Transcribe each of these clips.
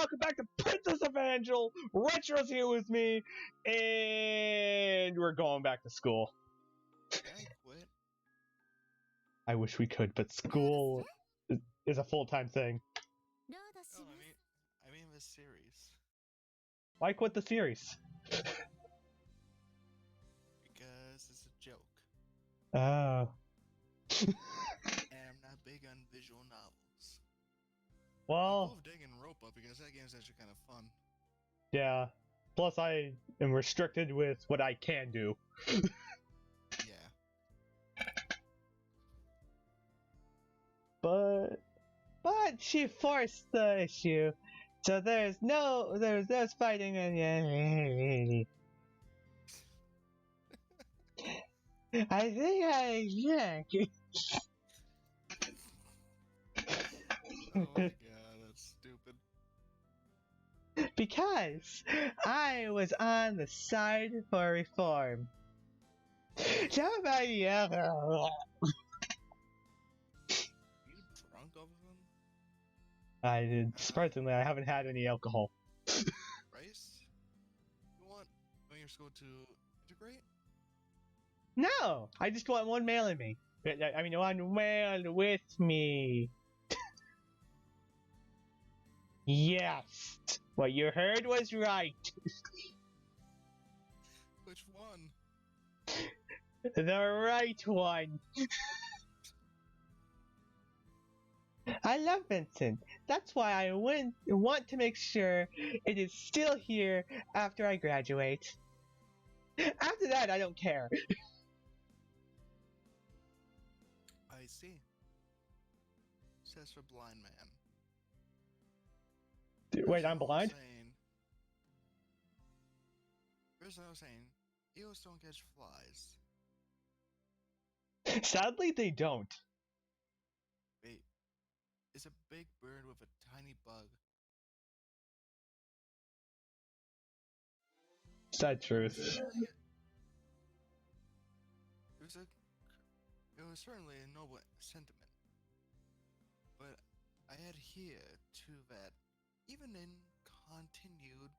welcome back to Princess Evangile. Retro's here with me, and we're going back to school. Can I quit? I wish we could, but school is a full-time thing. Oh, I mean this series. Why quit the series? Because it's a joke. Oh. And I'm not big on visual novels. I Well, love digging rope up because that game's actually kind of fun. yeah. Plus, I am restricted with what I can do. Yeah. But she forced the issue, so there's no fighting and I think Oh my god, that's stupid. because I was on the side for reform. Somebody else. You drunk over them? I did. Surprisingly, I haven't had any alcohol. Bryce? You want your school to integrate? No, I just want one male in me. I mean, one male with me. Yes, what you heard was right. Which one? The right one. I love Vincent. That's why I want to make sure it is still here after I graduate. After that, I don't care. I see. Says for blind man. Wait, I'm blind? Here's what I was saying. Eagles don't catch flies. Sadly, they don't. Wait. It's a big bird with a tiny bug. Sad truth. It was certainly a noble sentiment. But I adhere to that even in continued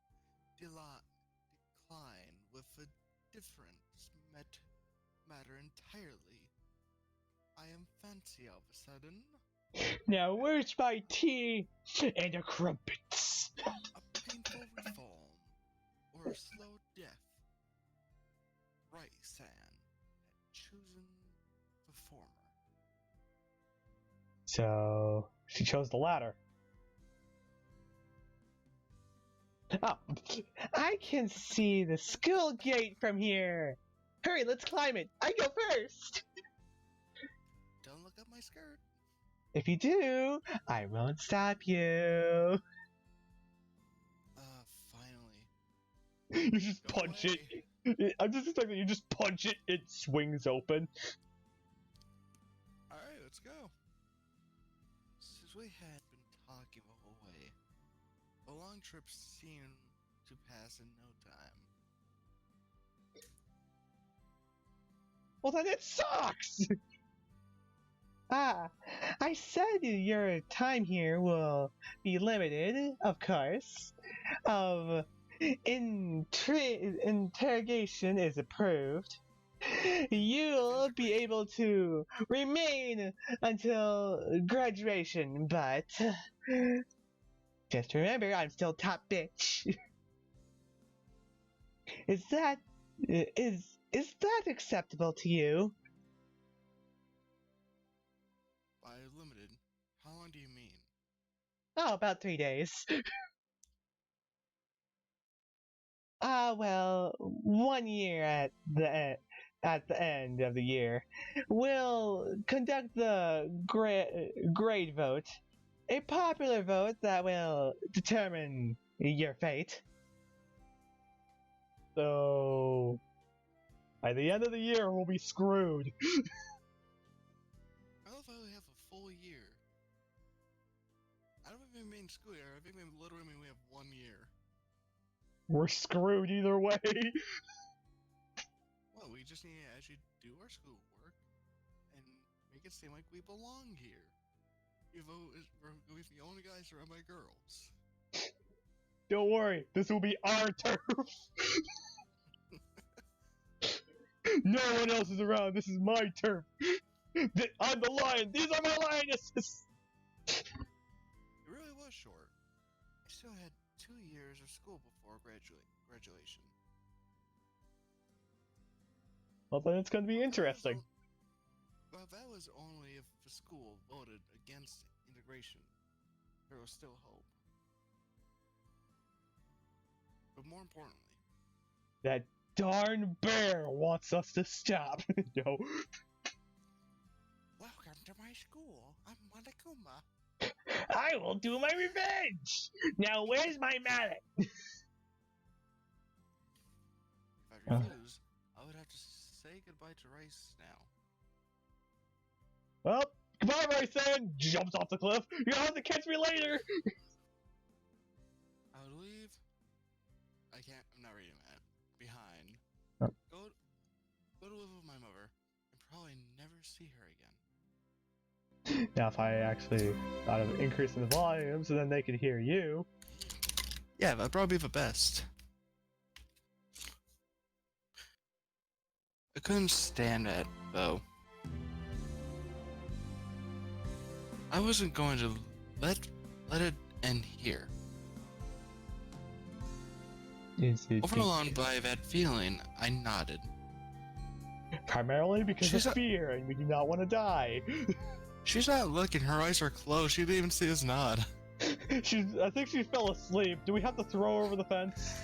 decline with a different matter entirely. I am fancy all of a sudden. Now where's my tea and a crumpets? A painful reform or a slow death. Rice-san had chosen the former. So she chose the latter. Oh, I can see the school gate from here. Hurry, let's climb it. I go first. Don't look up my skirt. If you do, I won't stop you. Finally. You just punch it. I'm just expecting you just punch it, it swings open. Alright, let's go. Since we had been talking the whole way, the long trip seemed to pass in no time. Well, then it sucks! I said your time here will be limited, of course. Interrogation is approved. You'll be able to remain until graduation, but just remember, I'm still top bitch. Is that acceptable to you? By limited, how long do you mean? Oh, about 3 days. Well, 1 year at the end of the year. We'll conduct the grade vote, a popular vote that will determine your fate. So, by the end of the year, we'll be screwed. I love how we have a full year. I don't even mean school year, I think we literally mean we have 1 year. We're screwed either way. Well, we just need to actually do our schoolwork and make it seem like we belong here. Even though we're the only guys surrounded by girls. Don't worry, this will be our turf. No one else is around. This is my turf. I'm the lion. These are my lionesses. It really was short. I still had 2 years of school before graduation. Well, then it's going to be interesting. Well, that was only if the school voted against integration. There was still hope. But more importantly, That darn bear wants us to stop. No. welcome to my school. I'm Monokuma. I will do my revenge. Now, where's my mallet? If I refuse, I would have to say goodbye to Rice now. Well, goodbye, Rice-san. Jumps off the cliff. You'll have to catch me later. I would leave. I can't. I'm not reading that. Behind. Oh. Go to live with my mother, and probably never see her again. Now, if I actually thought of increasing the volume so then they could hear you. Yeah, that'd probably be the best. I couldn't stand it, though. I wasn't going to let it end here. Overwhelmed by that feeling, I nodded. Primarily because of fear, and we do not want to die. She's not looking. Her eyes are closed. She didn't even see us nod. I think she fell asleep. Do we have to throw her over the fence?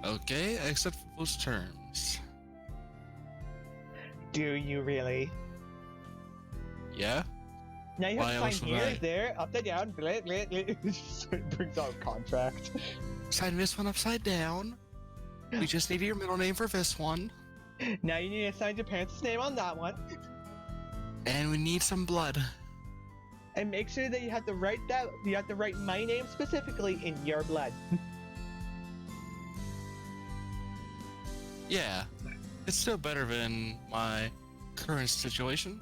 Okay, I accept those terms. Do you really? Yeah? Now you Why have else to sign would here, I? there, upside down, blah, blah, blah. It brings out a contract. Sign this one upside down. We just need your middle name for this one. Now you need to sign your parents' name on that one. And we need some blood. And make sure that you have to write my name specifically in your blood. Yeah. It's still better than my current situation.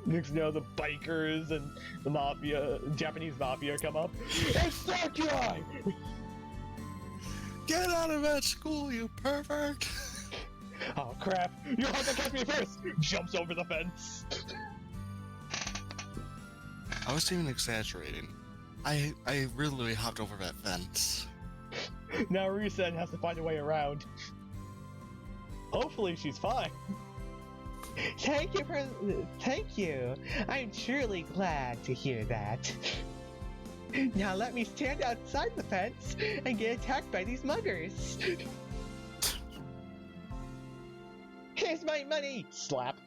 Next, you know, the bikers and the mafia, Japanese mafia come up. It's that guy! Get out of that school, you pervert! Oh crap! You have to catch me first! Jumps over the fence. I was even exaggerating. I really hopped over that fence. Now Risen has to find a way around. Hopefully she's fine. Thank you. I'm truly glad to hear that. Now let me stand outside the fence and get attacked by these muggers. Here's my money! Slap.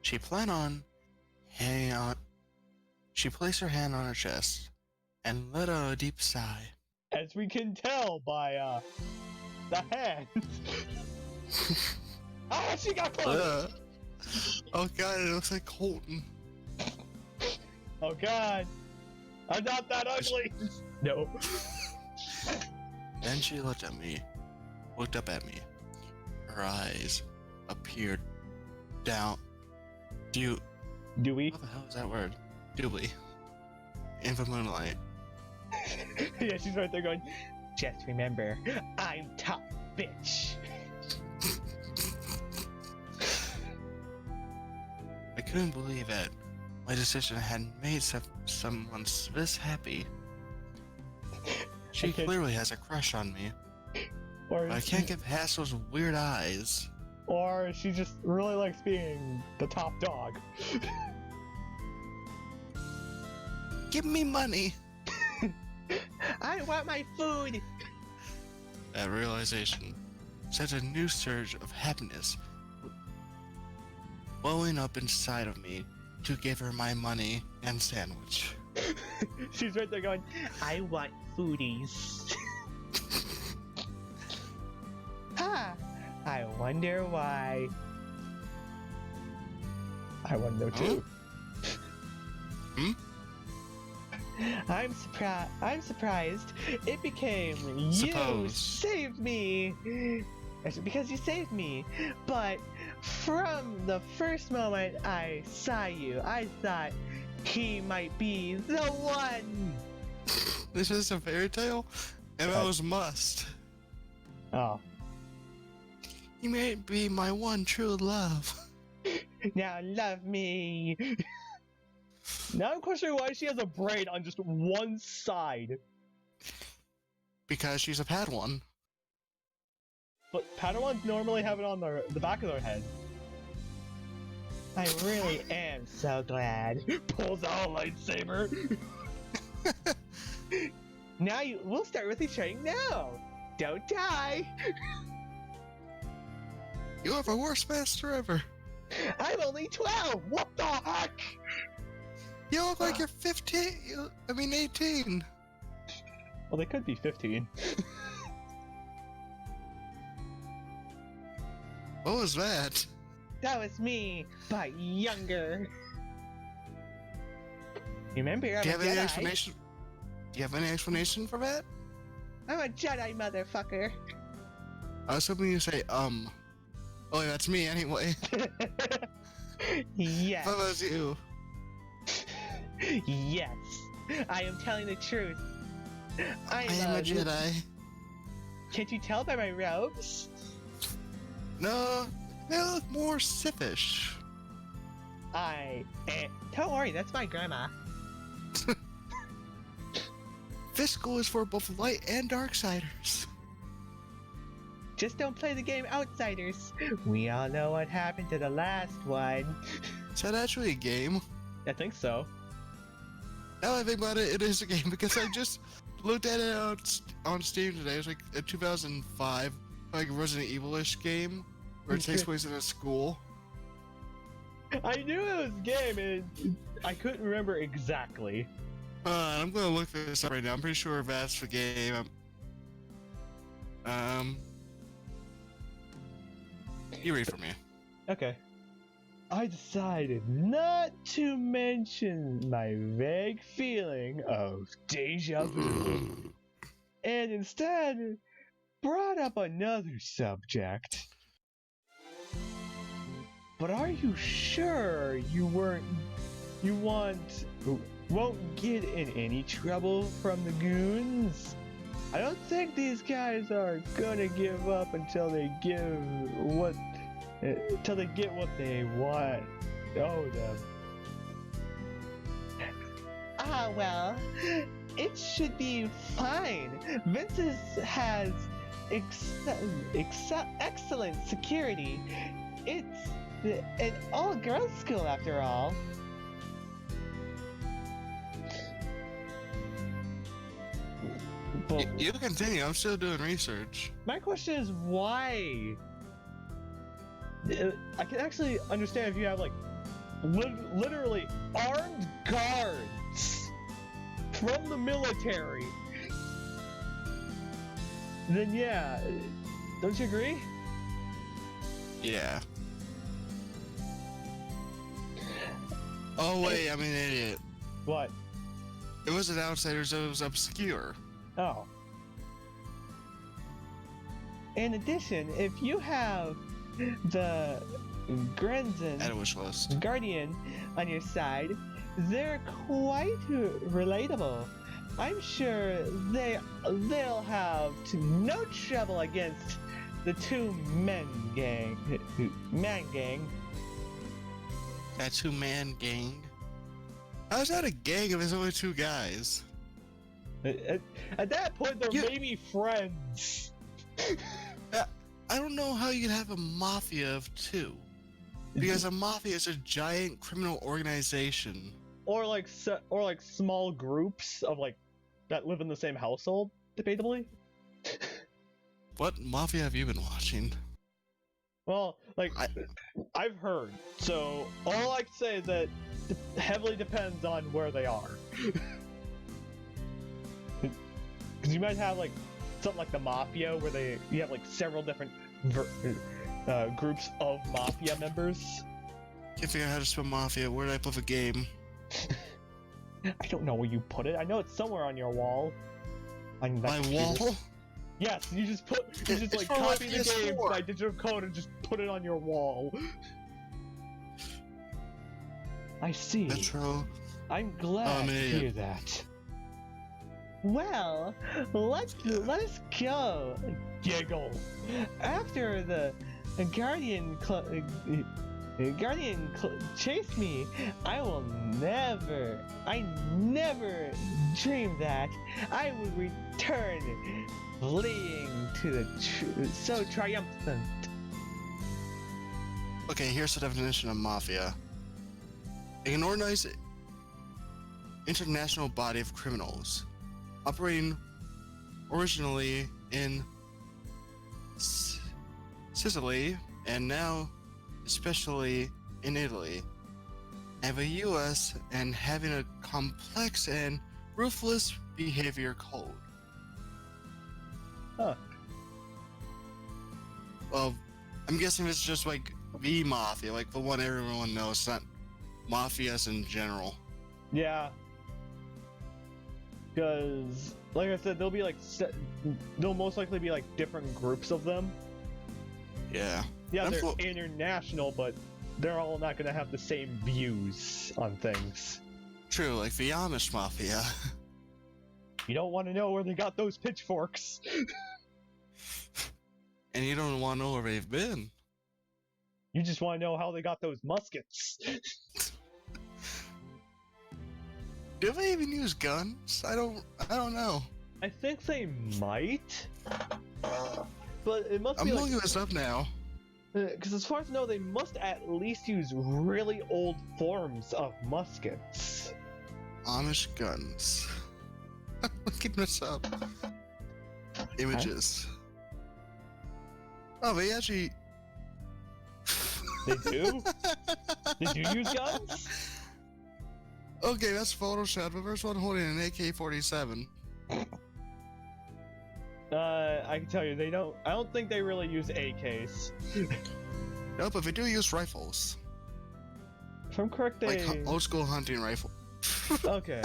She placed her hand on her chest and let out a deep sigh. As we can tell by, the hand. Ah, she got close! Oh god, it looks like Colton. Oh god. I'm not that ugly! No. Then she looked up at me. Her eyes appeared down. Dewey? What the hell is that word? Dewey. In the moonlight. Yeah, she's right there going, just remember, I'm top bitch. I couldn't believe it. My decision had made someone this happy. She clearly has a crush on me. Or I can't get past those weird eyes. Or she just really likes being the top dog. Give me money! I want my food! That realization sent a new surge of happiness welling up inside of me to give her my money and sandwich. She's right there going, I want foodies. Ha! I wonder why. I want to know too. Hmm? I'm surprised it became you Suppose. saved me. It's because you saved me. But From the first moment I saw you, I thought he might be the one. This is a fairy tale, and I was must. Oh. You may be my one true love. Now love me. Now I'm questioning why she has a braid on just one side. Because she's a Padawan. But Padawans normally have it on the back of their head. I really am so glad. Pulls out a lightsaber. Now we'll start with the training now. Don't die. You have a worst master ever. I'm only 12. What the heck? You look like you're 18. Well, they could be 15. What was that? That was me, but younger. Remember, I'm Do you have a any Jedi. explanation? Do you have any explanation for that? I'm a Jedi, motherfucker. I was hoping you'd say, Oh, that's me anyway. Yes. What was you? Yes. I am telling the truth. I am a Jedi. Can't you tell by my robes? No, they look more Sithish. Don't worry, that's my grandma. This school is for both light and darksiders. Just don't play the game Outsiders. We all know what happened to the last one. Is that actually a game? I think so. Now I think about it, it is a game because I just looked at it on Steam today. It was like a 2005, like Resident Evil-ish game where it takes place in a school. I knew it was a game, and I couldn't remember exactly. I'm gonna look this up right now. I'm pretty sure that's the game. You read for me. Okay. I decided not to mention my vague feeling of deja vu, and instead brought up another subject. But are you sure you won't get in any trouble from the goons? I don't think these guys are gonna give up until they get what they want. Oh, them. Ah, well, it should be fine. Vince's has excellent security. It's an all-girls school, after all. But You continue. I'm still doing research. my question is why? I can actually understand if you have like literally armed guards from the military. Then yeah, don't you agree? Yeah. Oh wait, I'm an idiot. What? It wasn't Outsiders, it was Obscure. Oh. In addition, if you have the Grenzen At a wish list. Guardian on your side, they're quite relatable. I'm sure they'll have no trouble against the two-man gang. That two-man gang. How's that a gang if there's only two guys? At that point, they're maybe friends. I don't know how you could have a mafia of two. Because a mafia is a giant criminal organization. Or like small groups of like that live in the same household, debatably. What mafia have you been watching? Well, like I've heard. So all I can say is that heavily depends on where they are. Because you might have like something like the mafia, where you have like several different groups of mafia members. Can't figure out how to spell mafia. Where did I put the game? I don't know where you put it. I know it's somewhere on your wall. On that My computer. wall? Yes, you just It's like for copy the game PS4. by digital code and just put it on your wall. I see. Metro. I'm glad an to idiot. hear that. Well, let us go. Giggle. After the Guardian chased me, I never dreamed that I would return, fleeing to the so triumphant. Okay, here's the definition of mafia. An organized international body of criminals operating originally in Sicily and now especially in Italy, have a U.S. and having a complex and ruthless behavior code. Huh. Well, I'm guessing it's just like the mafia, like the one everyone knows, not mafias in general. Yeah. Because, like I said, there'll most likely be like different groups of them. Yeah. Yeah, they're international, but they're all not gonna have the same views on things. True, like the Amish mafia. You don't want to know where they got those pitchforks. And you don't want to know where they've been. You just want to know how they got those muskets. Do they even use guns? I don't know. I think they might, but it must I'm be like, looking this up now. because as far as I know, they must at least use really old forms of muskets. Amish guns. I'm looking this up. Images. Oh, they actually... They do? They do use guns? Okay, that's Photoshop. The first one holding an AK-47. I can tell you, they don't. I don't think they really use AKs. No, but they do use rifles. If I'm correct, they. Like old school hunting rifle. Okay.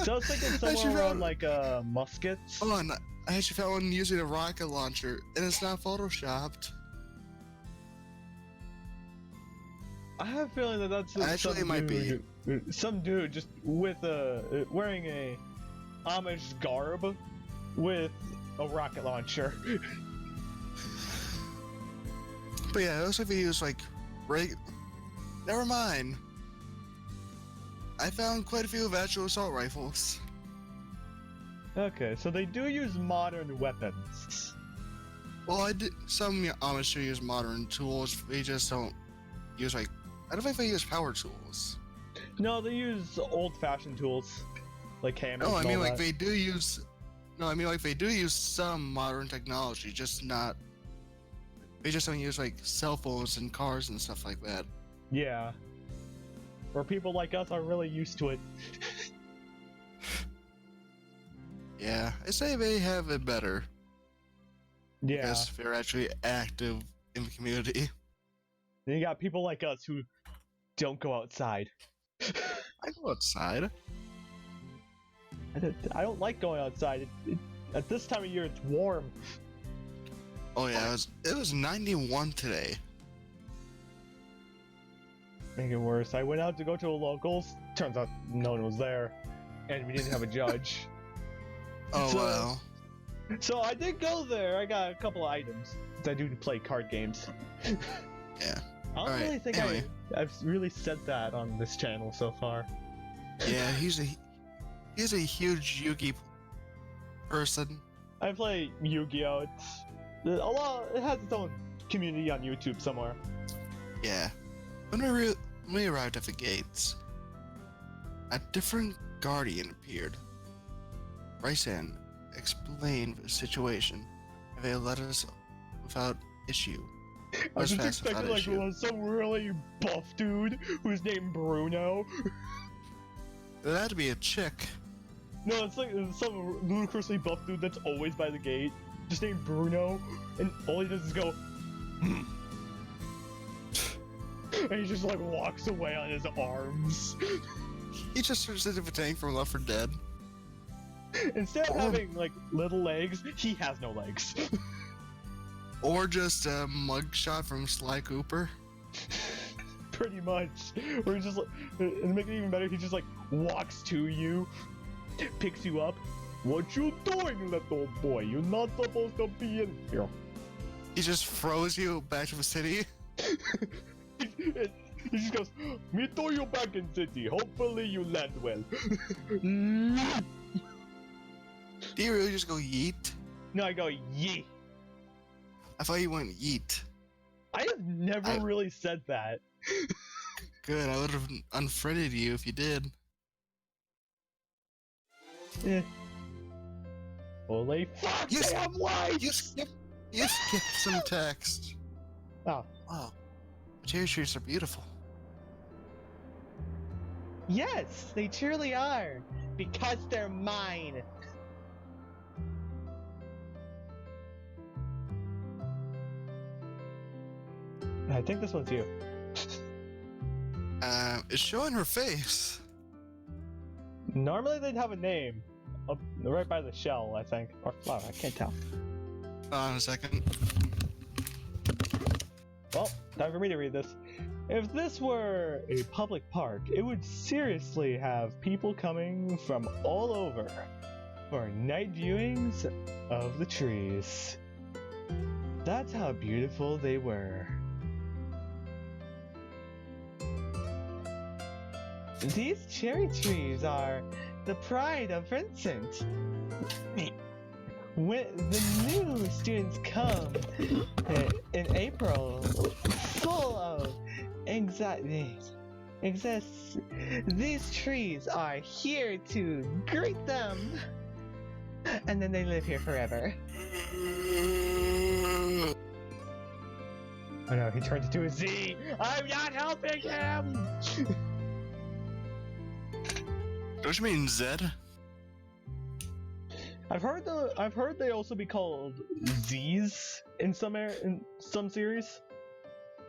So I was thinking Actually somewhere around found- like muskets. Hold on, I actually found one using a rocket launcher, and it's not photoshopped. I have a feeling that that's Actually, some it might be. some dude just with wearing a Amish garb with a rocket launcher. But yeah, it looks like they use like Never mind. I found quite a few of actual assault rifles. Okay, so they do use modern weapons. Well, some Amish do use modern tools. They just don't use like. I don't think they use power tools. No, they use old-fashioned tools, like hammers. No, I and mean all like that. they do use. No, I mean like they do use some modern technology, just not. They just don't use like cell phones and cars and stuff like that. Yeah. Where people like us are really used to it. Yeah, I say they have it better. Yeah. Because they're actually active in the community. Then you got people like us who don't go outside. I go outside. I don't like going outside. At this time of year, it's warm. Oh yeah, it was 91 today. Make it worse. I went out to go to a locals. Turns out no one was there, and we didn't have a judge. Oh So- wow. So I did go there. I got a couple of items. I do play card games. Yeah. I don't Alright, really think anyway. I've really said that on this channel so far. Yeah, he's a huge Yugi person. I play Yu-Gi-Oh! It has its own community on YouTube somewhere. Yeah. When we arrived at the gates, a different guardian appeared. Rysan explained the situation, and they let us without issue. I was just Trespass without expecting like issue. some really buff dude who's named Bruno. It had to be a chick. No, it's like some ludicrously buff dude that's always by the gate, just named Bruno, and all he does is go, "Hmm." And he just like walks away on his arms. He just turns into the tank from Left 4 Dead. Instead of Or- having like little legs, he has no legs. Or just a mugshot from Sly Cooper. Pretty much. Where he just like, and to make it even better, he just like walks to you, picks you up. What you doing, little boy? You're not supposed to be in here. He just throws you back to the city. He just goes, me throw you back in city. Hopefully you land well. Do you really just go yeet? No, I go, yee. I thought you went yeet. I have never really said that. Good, I would have unfriended you if you did. Eh. Holy fuck, Yes. they have lights! You skipped some text. Oh. Wow. The cherry trees are beautiful. Yes, they truly are. Because they're mine. I think this one's you. It's showing her face. Normally they'd have a name. Up right by the shell, I think. Or flower, I can't tell. Hold on a second. Well, time for me to read this. If this were a public park, it would seriously have people coming from all over for night viewings of the trees. That's how beautiful they were. These cherry trees are the pride of Vincent. When the new students come in April, full of anxiety, these trees are here to greet them, and then they live here forever. Oh no, he turned into a Z. I'm not helping him. Don't you mean Zed? I've heard they also be called Z's in some series.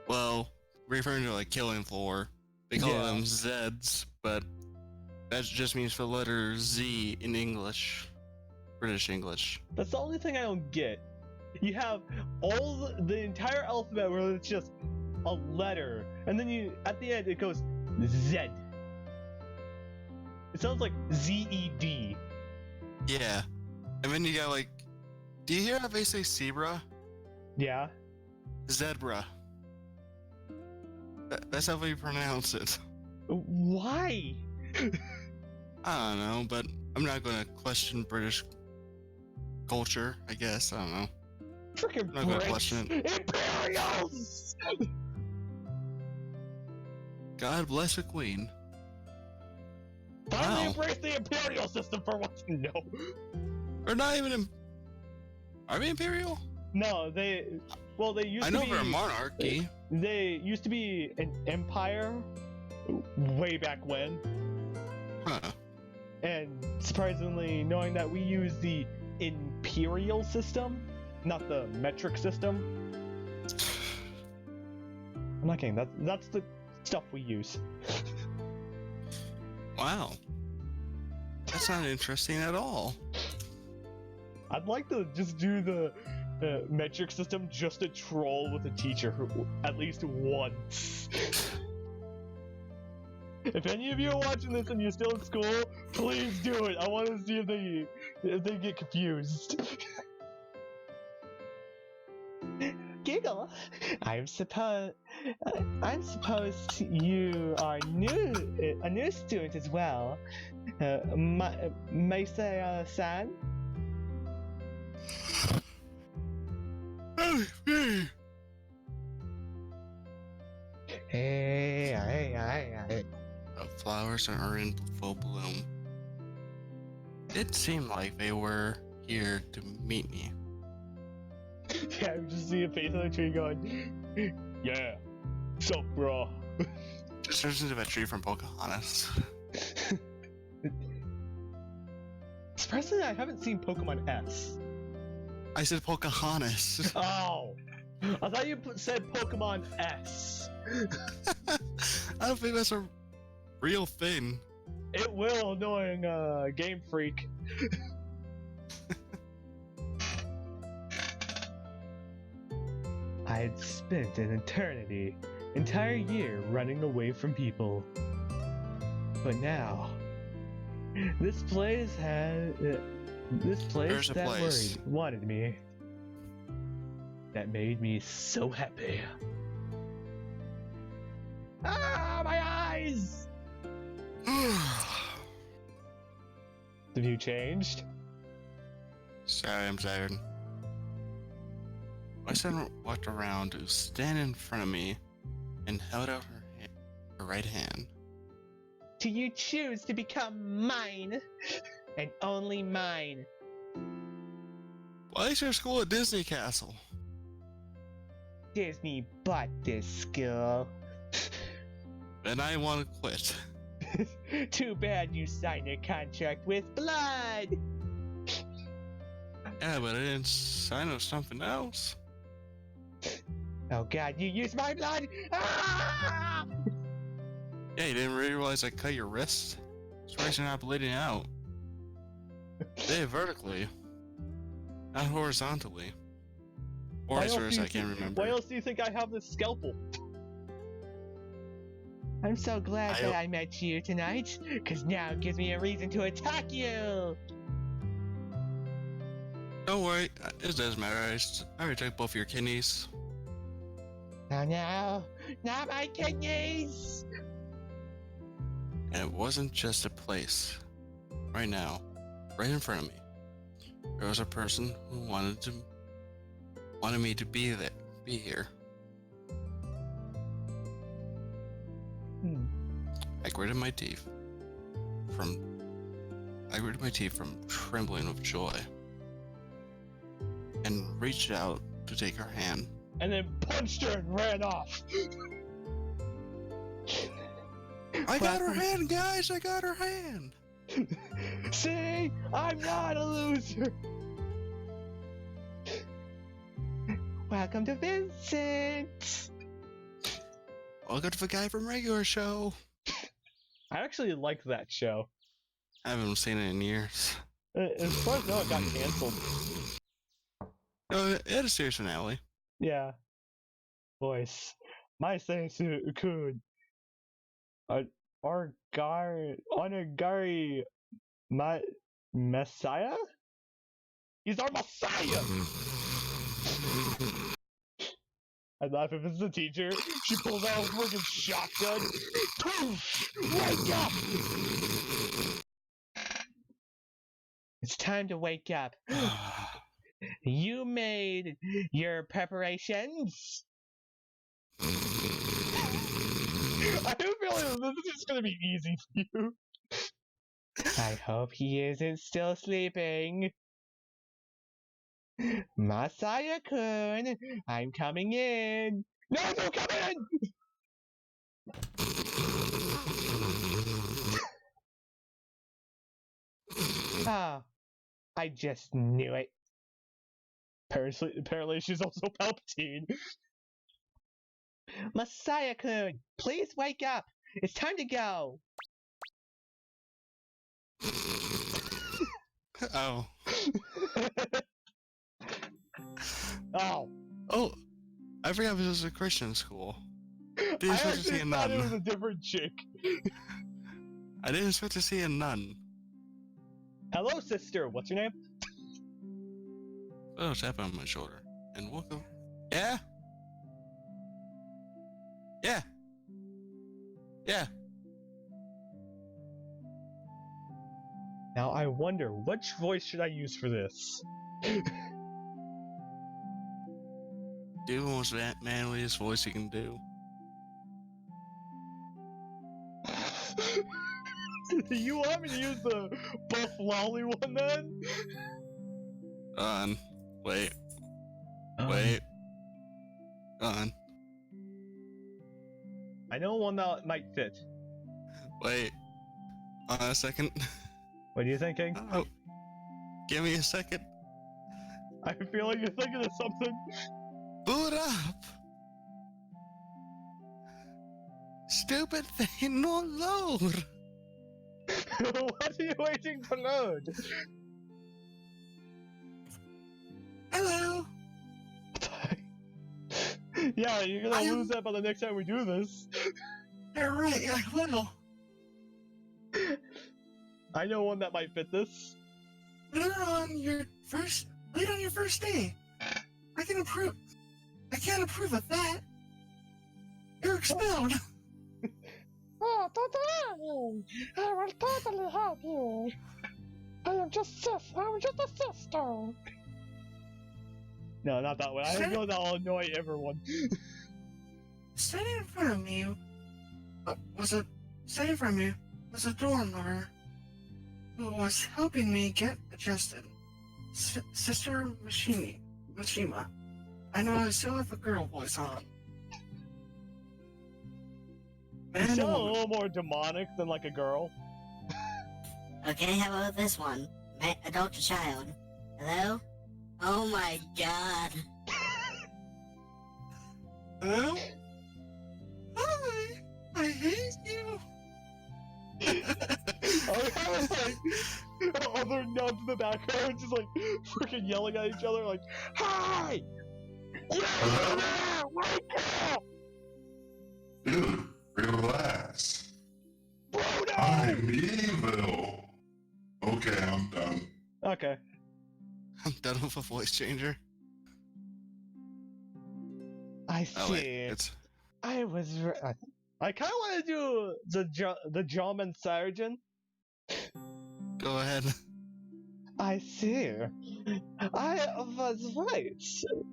Well, referring to like Killing Floor, they call them Zeds, but that just means for the letter Z in English, British English. That's the only thing I don't get. You have all the entire alphabet where it's just a letter, and then at the end it goes Z. It sounds like Z-E-D. Yeah. And then you got like, do you hear how they say zebra? Yeah. Zebra. That's how they pronounce it. Why? I don't know, but I'm not gonna question British culture, I guess. I don't know. Freaking I'm not gonna question it. Imperials! God bless the Queen. Finally Wow. embrace the imperial system for once. No. They're not even. Are they imperial? No, they used I to know be. they're a monarchy. They used to be an empire way back when. Huh. And surprisingly, knowing that we use the imperial system, not the metric system. I'm not kidding. That's the stuff we use. Wow. That's not interesting at all. I'd like to just do the metric system just to troll with a teacher at least once. If any of you are watching this and you're still in school, please do it. I want to see if they get confused. Giggle. I'm supposed you are a new student as well. Mesa-san? Hey. The flowers are in full bloom. It seemed like they were here to meet me. Yeah, I just see a face on the tree going, yeah, sup, bro. Just turns into that tree from Pocahontas. Surprisingly, I haven't seen Pokemon S. I said Pocahontas. Oh! I thought you said Pokemon S. I don't think that's a real thing. It will, annoying Game Freak. I had spent an entire year running away from people. But now, this place There's a that place. wanted me. That made me so happy. Ah, my eyes! Have you changed? Sorry, I'm tired. My son walked around to stand in front of me and held out her right hand. Do you choose to become mine? And only mine? Why is your school at Disney Castle? Disney bought this school. And I want to quit. Too bad you signed a contract with blood! Yeah, but I didn't sign up something else. Oh god, you used my blood! Ah! Yeah, you didn't realize I cut your wrist? That's why you're not bleeding out. They vertically, not horizontally. Or as I can't remember. Why else do you think I have this scalpel? I'm so glad that I met you tonight, because now it gives me a reason to attack you! Don't worry, it doesn't matter. I already took both your kidneys. Oh no, not my kidneys! And it wasn't just a place. Right now, right in front of me, there was a person who wanted me to be here. I gritted my teeth from trembling with joy, and reached out to take her hand. And then punched her and ran off. I got her hand, guys! I got her hand! See? I'm not a loser! Welcome to Vincent! Welcome to the Guy from Regular Show! I actually like that show. I haven't seen it in years. As far as I know, it got canceled. No, it had a series finale. Yeah. Voice. My Kun. Onagari Messiah? He's our Messiah! I laugh if it's the teacher. She pulls out a freaking shotgun. Poof! Wake up! It's time to wake up. You made your preparations? I have a feeling this is just gonna be easy for you. I hope he isn't still sleeping. Masaya-kun, I'm coming in. No, don't come in! Ah, I just knew it. Apparently she's also Palpatine. Masaya-kun, please wake up. It's time to go. Oh. Oh. Oh, I forgot this was a Christian school. Didn't I expect to see actually a thought it nun. was a different chick. I didn't expect to see a nun. Hello, sister. What's your name? Oh, tap on my shoulder. And welcome. Yeah? Yeah. Yeah. Now I wonder, which voice should I use for this? Do the most manliest voice you can do. You want me to use the buff lolly one then? Wait. Wait. I know one that might fit. Wait. A second. What are you thinking? Oh. Give me a second. I feel like you're thinking of something. Boot up! Stupid thing, no load! What are you waiting to load? Hello. Yeah, you're gonna lose that by the next time we do this. You're right. I will. I know one that might fit this. Later on your first day. I can't approve of that. You're expelled. Oh, don't worry. I will totally help you. I'm just a sister. No, not that one. I know that'll annoy everyone. Sitting in front of me was a dorm lover who was helping me get adjusted. Sister Mishima. I know I still have a girl voice on. You sound a little more demonic than like a girl. Okay, how about this one? Adult to child. Hello? Oh my god. Hello? Hi! I hate you! I was like, other nuns in the background just like freaking yelling at each other like, hi! Yeah! Wake up! Dude, relax. Bruno! I'm evil. Okay, I'm done. Okay. I'm done with a voice changer. I see. Oh wait, it's I kind of want to do the German surgeon. go ahead. I see. I was right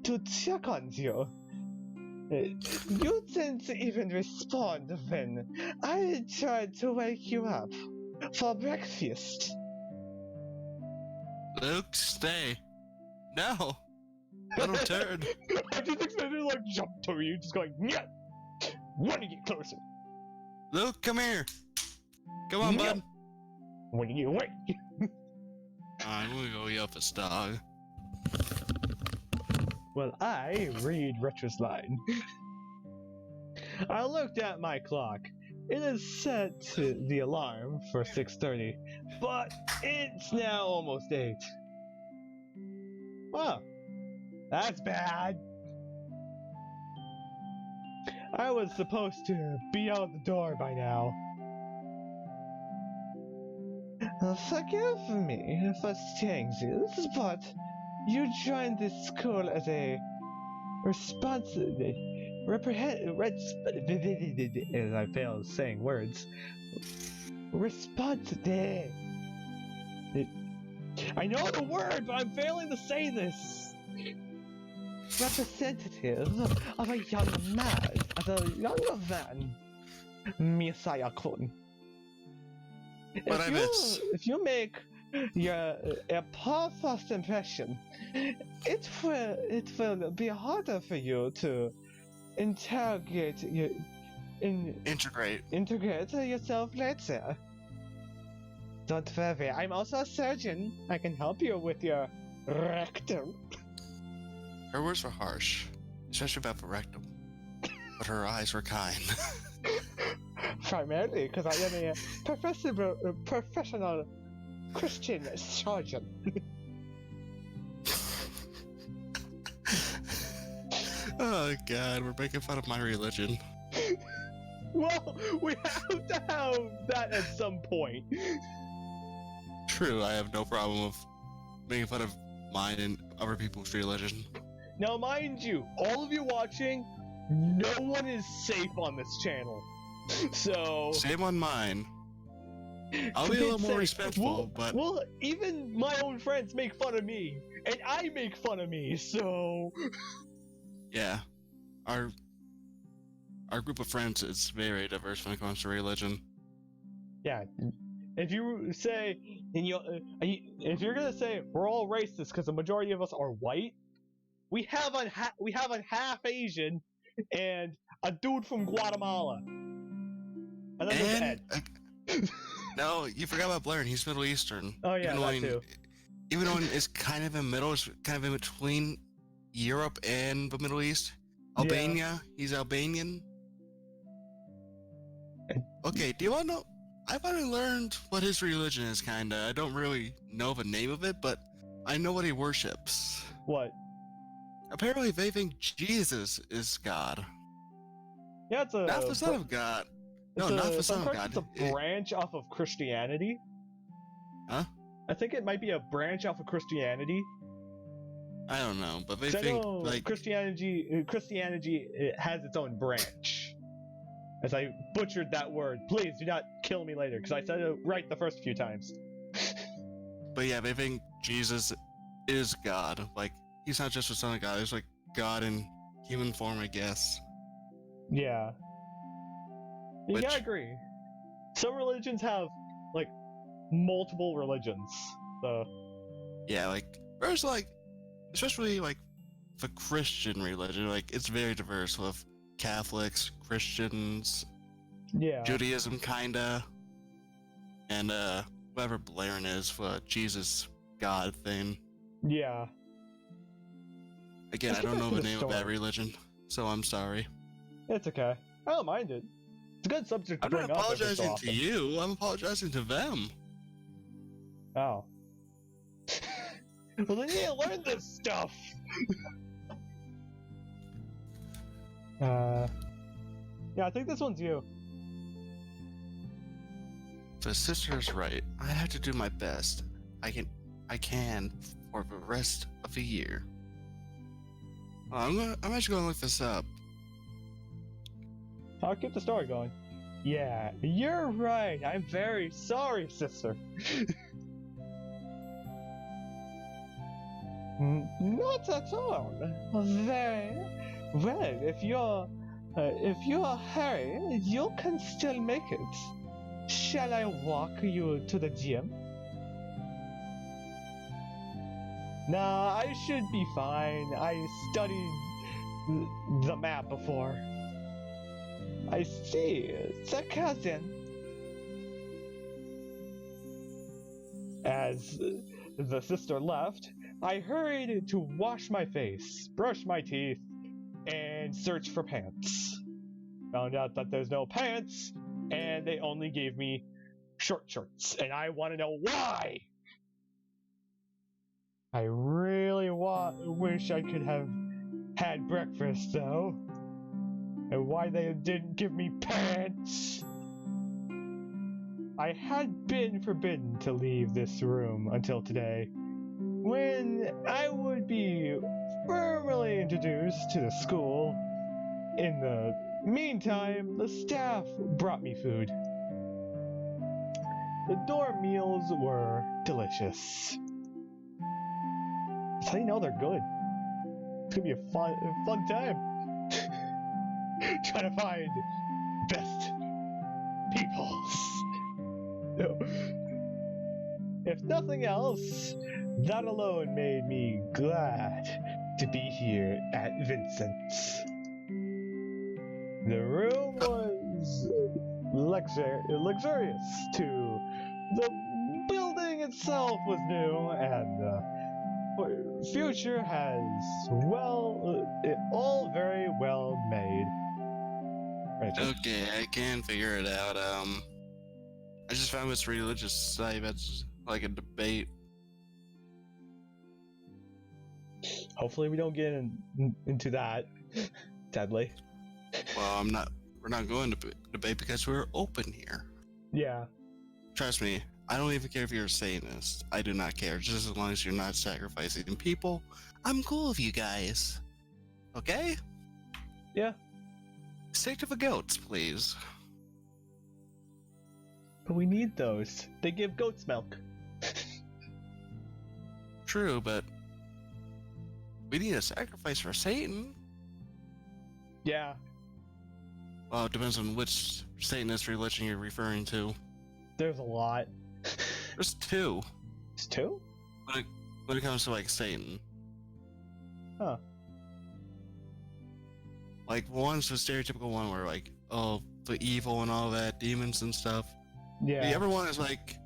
to check on you. You didn't even respond when I tried to wake you up for breakfast. Luke, stay. No. Let him turn. I'm just expecting to like jump to you, just going, yeah. Want to get closer? Luke, come here. Come on, No. bud. When you wait. I'm gonna go yelp at dog. Well, I read Retro's line. I looked at my clock. It is set to the alarm for 6:30, but it's now almost 8. Wow, that's bad. I was supposed to be out the door by now. Forgive me for saying this, but you joined this school as a as I fail saying words. I know the word, but I'm failing to say this. Representative of a young man, Messiah-kun. But I miss. If you make a poor first impression, it will be harder for you to integrate yourself later. Don't worry, I'm also a surgeon. I can help you with your rectum. Her words were harsh, especially about the rectum. But her eyes were kind. Primarily because I am a professional Christian surgeon. Oh god, we're making fun of my religion. Well, we have to have that at some point. True, I have no problem with making fun of mine and other people's religion. Now, mind you, all of you watching, no one is safe on this channel. So Same on mine. I'll be a little more respectful, but well, even my own friends make fun of me, and I make fun of me. So yeah, our group of friends is very diverse when it comes to religion. yeah, if you say, and if you're gonna say we're all racist because the majority of us are white, we have a half Asian and a dude from Guatemala. And then there's Ed. No, you forgot about Blair, and he's Middle Eastern. Oh yeah, that too. Even though it's kind of in middle, it's kind of in between Europe and the Middle East. Albania, he's Albanian. Okay, do you want to know? I finally learned what his religion is, kinda. I don't really know the name of it, but I know what he worships. What? Apparently, they think Jesus is God. Yeah, it's a. Not the Son of God. No, not the if I'm Son of correct, God. it's a branch off of Christianity. Huh? I think it might be a branch off of Christianity. I don't know, but they 'Cause I think, know like... Christianity it has its own branch. As I butchered that word, please do not kill me later, because I said it right the first few times. But yeah, they think Jesus is God. Like, he's not just the Son of God, he's like God in human form, I guess. Yeah. Which- Yeah, I agree. Some religions have, like, multiple religions. So, Yeah, like, there's like, especially like the Christian religion, like, it's very diverse with Catholics, Christians, yeah. Judaism, kinda, and whatever Blairin is for Jesus God thing. Yeah. Again, Let's I get don't back know to the the name of that story. religion, so I'm sorry. It's okay. I don't mind it. It's a good subject to I'm bring not up every so apologizing often. to you, I'm apologizing to them. Oh. Well, then you need to learn this stuff! Yeah, I think this one's you. The sister's right. I have to do my best. I can for the rest of the year. I'm actually gonna look this up. I'll keep the story going. Yeah, you're right. I'm very sorry, sister. Not at all. Very well. If you're hurry, you can still make it. Shall I walk you to the gym? Nah, I should be fine. I studied the map before. I see. The cousin. As the sister left, I hurried to wash my face, brush my teeth, and search for pants. Found out that there's no pants, and they only gave me short shorts, and I want to know why! I really wish I could have had breakfast, though. And why they didn't give me pants! I had been forbidden to leave this room until today, when I would be formally introduced to the school. In the meantime, the staff brought me food. The dorm meals were delicious. That's how you know they're good. It's gonna be a fun time. Trying to find best peoples. No. If nothing else, that alone made me glad to be here at Vincent's. The room was luxurious too. The building itself was new, and the future has it all very well made. Rachel? Okay, I can figure it out. I just found this religious site that's like a debate. Hopefully, we don't get into that. Sadly. Well, we're not going to debate because we're open here. Yeah. Trust me, I don't even care if you're a Satanist. I do not care. Just as long as you're not sacrificing people, I'm cool with you guys. Okay? Yeah. Stick to the goats, please. But we need those. They give goat's milk. True, but we need a sacrifice for Satan. Yeah. Well, it depends on which Satanist religion you're referring to. There's a lot. There's two. There's two? When it comes to like Satan. Huh. Like one's the stereotypical one where like, oh, the evil and all that, demons and stuff. Yeah. The other one is like,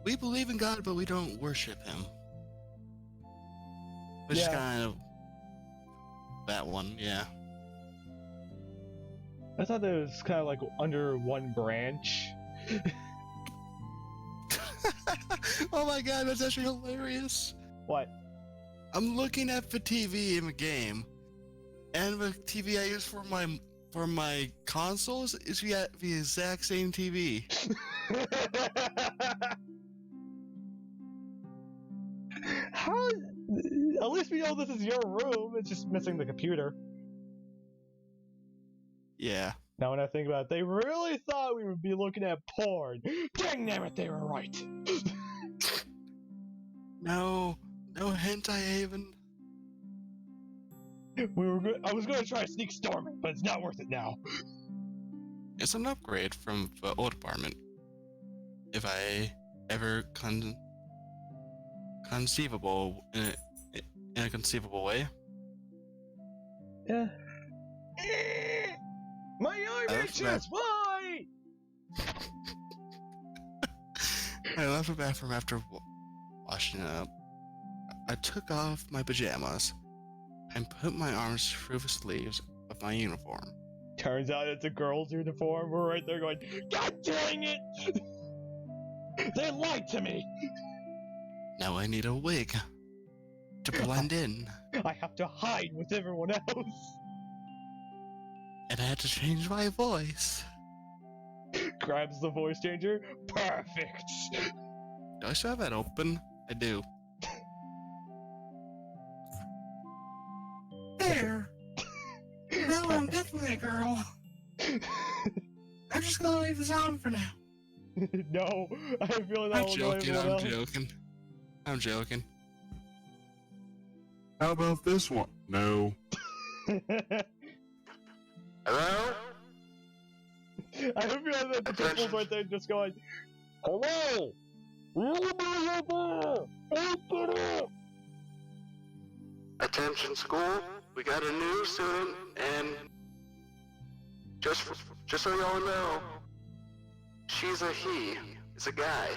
we believe in God, but we don't worship Him. Which is Yeah. kind of that one, yeah. I thought that was kind of like under one branch. Oh my god, that's actually hilarious. What? I'm looking at the TV in the game, and the TV I use for my consoles is the exact same TV. How? At least we know this is your room. It's just missing the computer. Yeah. Now when I think about it, they really thought we would be looking at porn. Dang it, they were right. No hentai haven. I was gonna try sneak storming, but it's not worth it now. It's an upgrade from the old apartment. If I ever conceivable in a conceivable way. Yeah. My eye reaches! Why? I left the bathroom after washing up. I took off my pajamas and put my arms through the sleeves of my uniform. Turns out it's a girl's uniform. We're right there going, God dang it! They lied to me! Now I need a wig to blend in. I have to hide with everyone else. And I had to change my voice. Grabs the voice changer. Perfect. Do I still have that open? I do. There. No, I'm definitely a girl. I'm just gonna leave this on for now. No, I have a feeling that I'm will joking, annoy I'm everyone else. joking. I'm joking. How about this one? No. Hello? I have a feeling that the principal's right there just going, hello! Open up! Attention school, we got a new student, and just so y'all know, she's a he, it's a guy.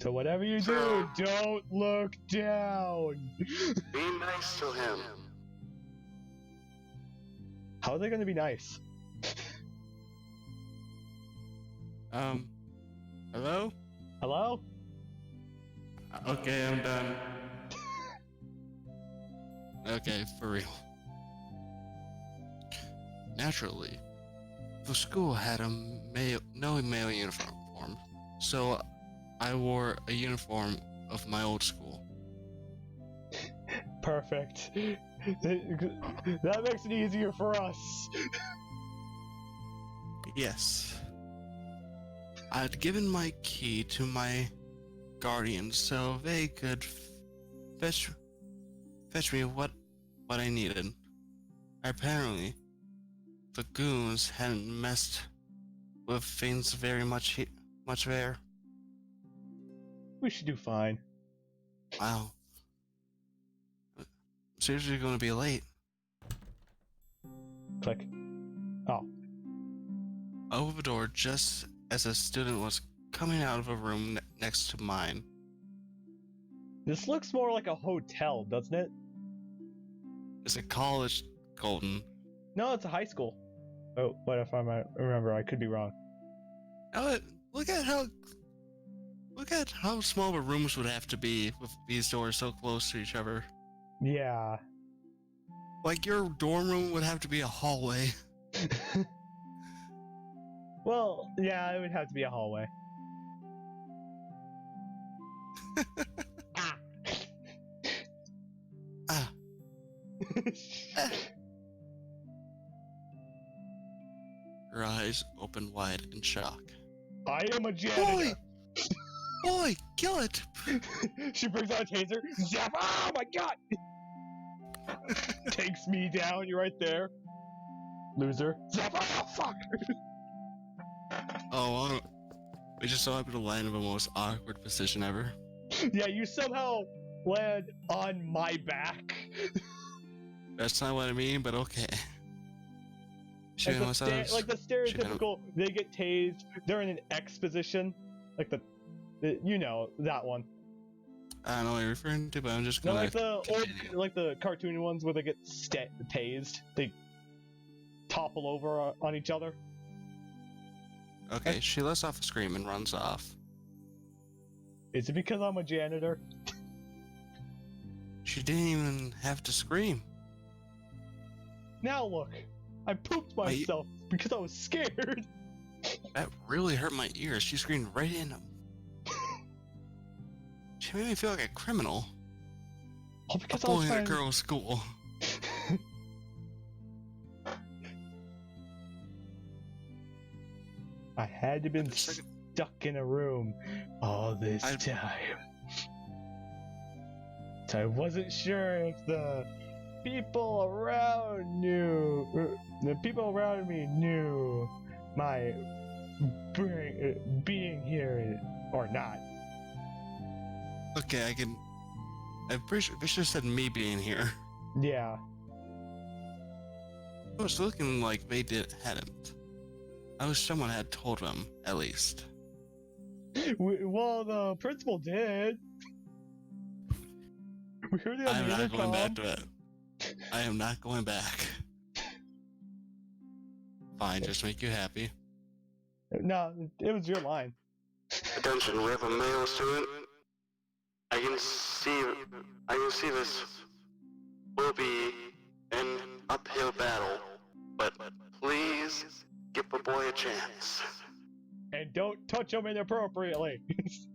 So whatever you do, don't look down! Be nice to him. How are they gonna be nice? Hello? Hello? Okay, I'm done. Okay, for real. Naturally, the school had no male uniform, so I wore a uniform of my old school. Perfect. That makes it easier for us. Yes. I'd given my key to my guardians so they could fetch me what I needed. Apparently, the goons hadn't messed with things very much there. We should do fine. Wow. I'm seriously gonna be late. Click. Oh. Over the door just as a student was coming out of a room next to mine. This looks more like a hotel, doesn't it? It's a college, Golden. No, it's a high school. Oh, what if I might remember? I could be wrong. Now, look at how small the rooms would have to be with these doors so close to each other. Yeah. Like, your dorm room would have to be a hallway. Well, yeah, it would have to be a hallway. Ah. Ah. Her eyes open wide in shock. I am a janitor. Boy, kill it! She brings out a taser. Zap! Oh my god! Takes me down. You're right there. Loser. Zap! Oh fuck! Oh, we just so happen to land in the most awkward position ever. Yeah, you somehow land on my back. That's not what I mean, but okay. Like the stereotypical, they get tased, they're in an X position. Like the you know, that one. I don't know what you're referring to, but I'm just No, gonna like the continue. old, like the cartoon ones where they get tased. They topple over on each other. Okay, she lets off a scream and runs off. Is it because I'm a janitor? She didn't even have to scream. Now look, I pooped myself because I was scared. That really hurt my ears. She screamed right in them. She made me feel like a criminal. All because A I was boy in a trying. girl's school. I had to been The second- stuck in a room all this time. So I wasn't sure if the people around me knew my being here or not. Okay, I'm pretty sure they should have said me being here. Yeah. It was looking like they hadn't. I wish someone had told them, at least. Well, the principal did. We heard it on I'm the not going back intercom. to it. I am not going back. Fine, just make you happy. No, it was your line. Attention, we have a male student. I can see this will be an uphill battle, but please give the boy a chance. And don't touch him inappropriately.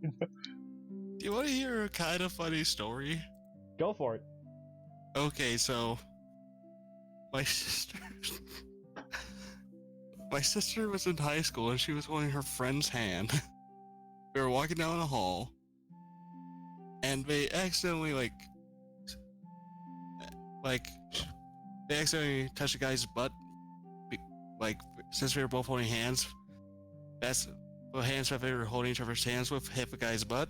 Do you want to hear a kind of funny story? Go for it. Okay, so my sister was in high school and she was holding her friend's hand. We were walking down the hall and they accidentally they accidentally touched a guy's butt. Since we were both holding hands, that's the hands that they were holding each other's hands with hit the guy's butt.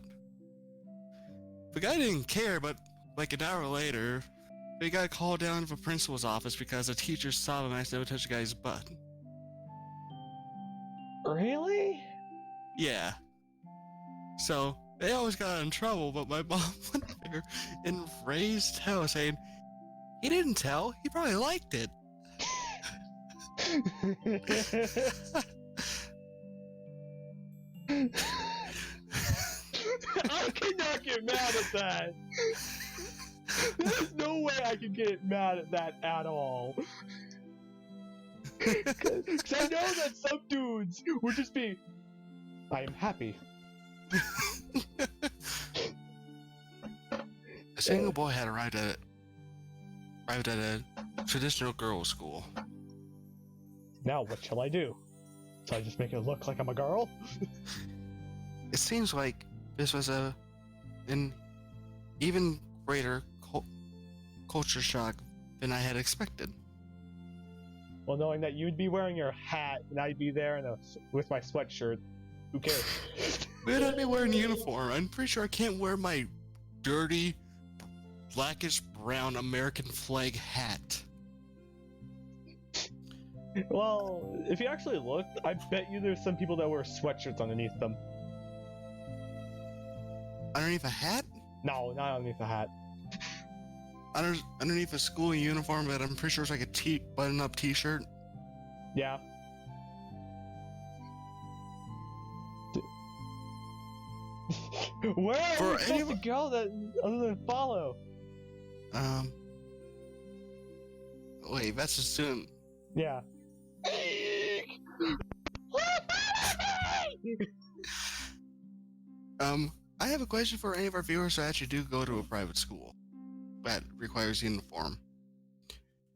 The guy didn't care, but like an hour later, they got called down to the principal's office because the teacher saw them accidentally touch the guy's butt. Really? Yeah. So they always got in trouble, but my mom went there and raised hell, saying, "He didn't tell. He probably liked it." I cannot get mad at that. There's no way I can get mad at that at all. Because I know that some dudes would just be, I am happy. A single boy had arrived at a traditional girls' school. Now what shall I do? So I just make it look like I'm a girl? It seems like this was an even greater culture shock than I had expected. Well, knowing that you'd be wearing your hat and I'd be there with my sweatshirt, who cares? We'd have to be wearing a uniform. I'm pretty sure I can't wear my dirty, blackish brown American flag hat. Well, if you actually looked, I bet you there's some people that wear sweatshirts underneath them. Underneath a hat? No, not underneath the hat. Underneath a school uniform that I'm pretty sure is like a button-up t-shirt. Yeah. Where are For we supposed to go other than follow? Wait, that's a student. Yeah. I have a question for any of our viewers who actually do go to a private school that requires uniform.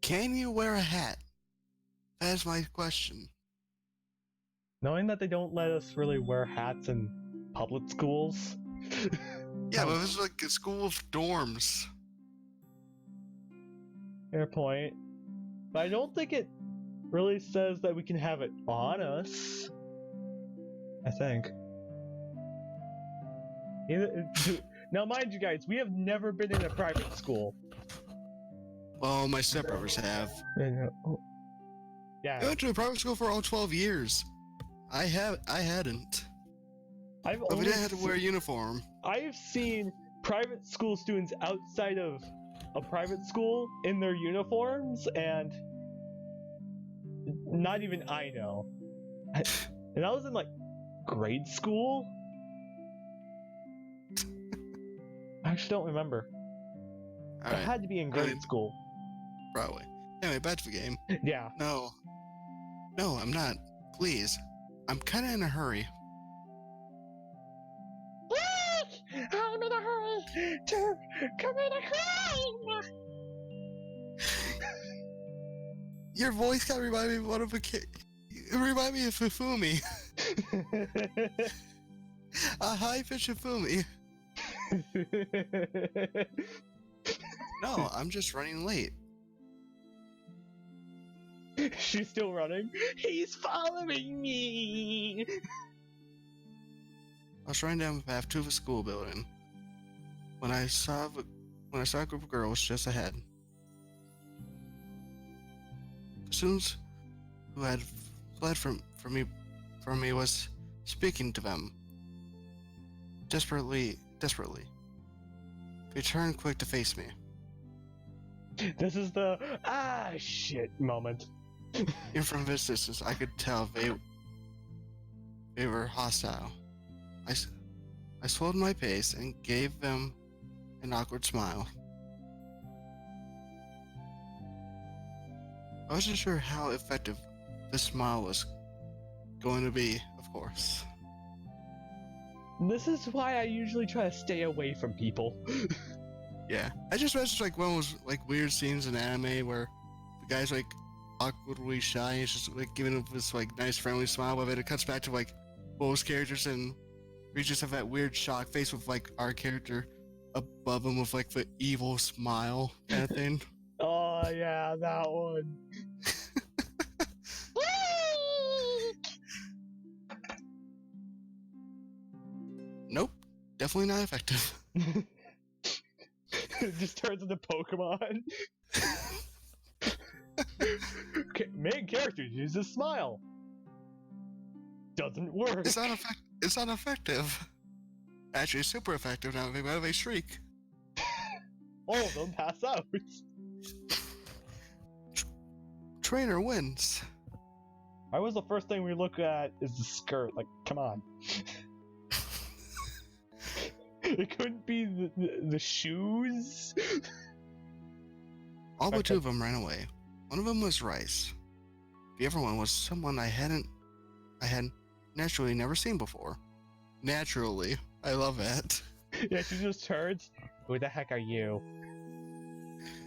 Can you wear a hat? That is my question. Knowing that they don't let us really wear hats in public schools. Yeah, but this is like a school of dorms. Fair point. But I don't think it really says that we can have it on us. I think. Now, mind you guys, we have never been in a private school. Well, my stepbrothers have. I I went to a private school for all 12 years. I hadn't. I've But we didn't have to wear a uniform. I've seen private school students outside of a private school in their uniforms, and not even I know. And I was in, like, grade school? I actually don't remember. It Alright, had to be in grade school. probably. Anyway, back to the game. Yeah. No. No, I'm not. Please. I'm kinda in a hurry. I'm in a hurry to commit a crime! Your voice kind of remind me of one of a kid. It remind me of Fufumi. A high fish Fufumi. No, I'm just running late. She's still running. He's following me! I was running down the path to the school building when I saw a group of girls just ahead. The students who had fled from me was speaking to them. Desperately. They turned quick to face me. This is the shit moment. Even from this distance, I could tell they were hostile. I slowed my pace and gave them an awkward smile. I wasn't sure how effective this smile was going to be, of course. This is why I usually try to stay away from people. Yeah, I just mentioned like one of those like weird scenes in anime where the guy's like awkwardly shy and it's just like giving him this like nice friendly smile, but then it cuts back to like those characters and we just have that weird shock face with like our character above him with like the evil smile kind of thing. Oh yeah, that one. Nope, definitely not effective. It just turns into Pokemon. Main character uses a smile. Doesn't work. It's not effective. Actually, it's super effective now. They shriek. All of them pass out. Trainer wins. Why was the first thing we look at is the skirt? Like, come on. It couldn't be the shoes. All but two of them ran away. One of them was Rice. The other one was someone I had naturally never seen before. Naturally. I love that. Yeah, she just turns. Who the heck are you?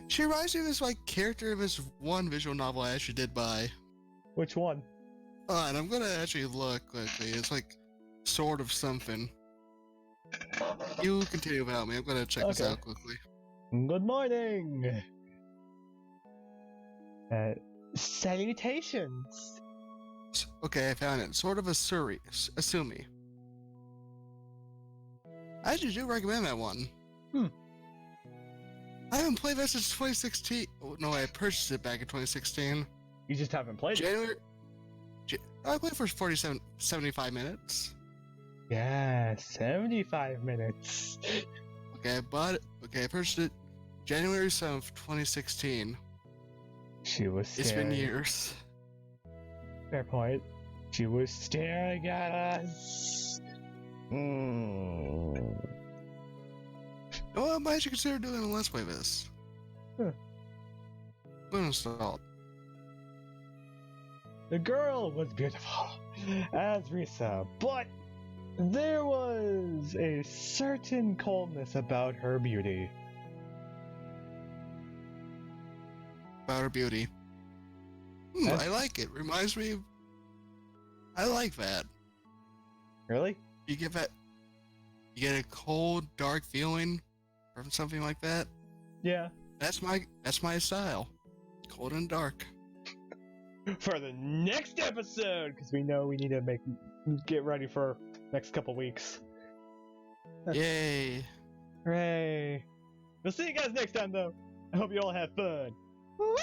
She reminds me of this like character of this one visual novel I actually did buy. Which one? And I'm gonna actually look quickly. It's like sort of something. You continue without me. I'm gonna check this Okay. out quickly. Good morning. Salutations. Okay, I found it. Sort of a Asumi. I actually do recommend that one. I haven't played that since 2016. Oh, no, I purchased it back in 2016. You just haven't played it. January. I played for 75 minutes. Yeah, 75 minutes. Okay, I purchased it January 7th, 2016. She was staring. It's been years. Fair point. She was staring at us. Oh, I might actually consider doing a Let's Play of this. Huh. Uninstalled. The girl was beautiful, as Risa, but there was a certain coldness about her beauty. About her beauty. I like it. Reminds me of... I like that. Really? You get a cold, dark feeling from something like that. Yeah. That's my style. Cold and dark. For the next episode, because we know we need to get ready for next couple weeks. Yay. Hooray! We'll see you guys next time, though. I hope you all have fun. Woo!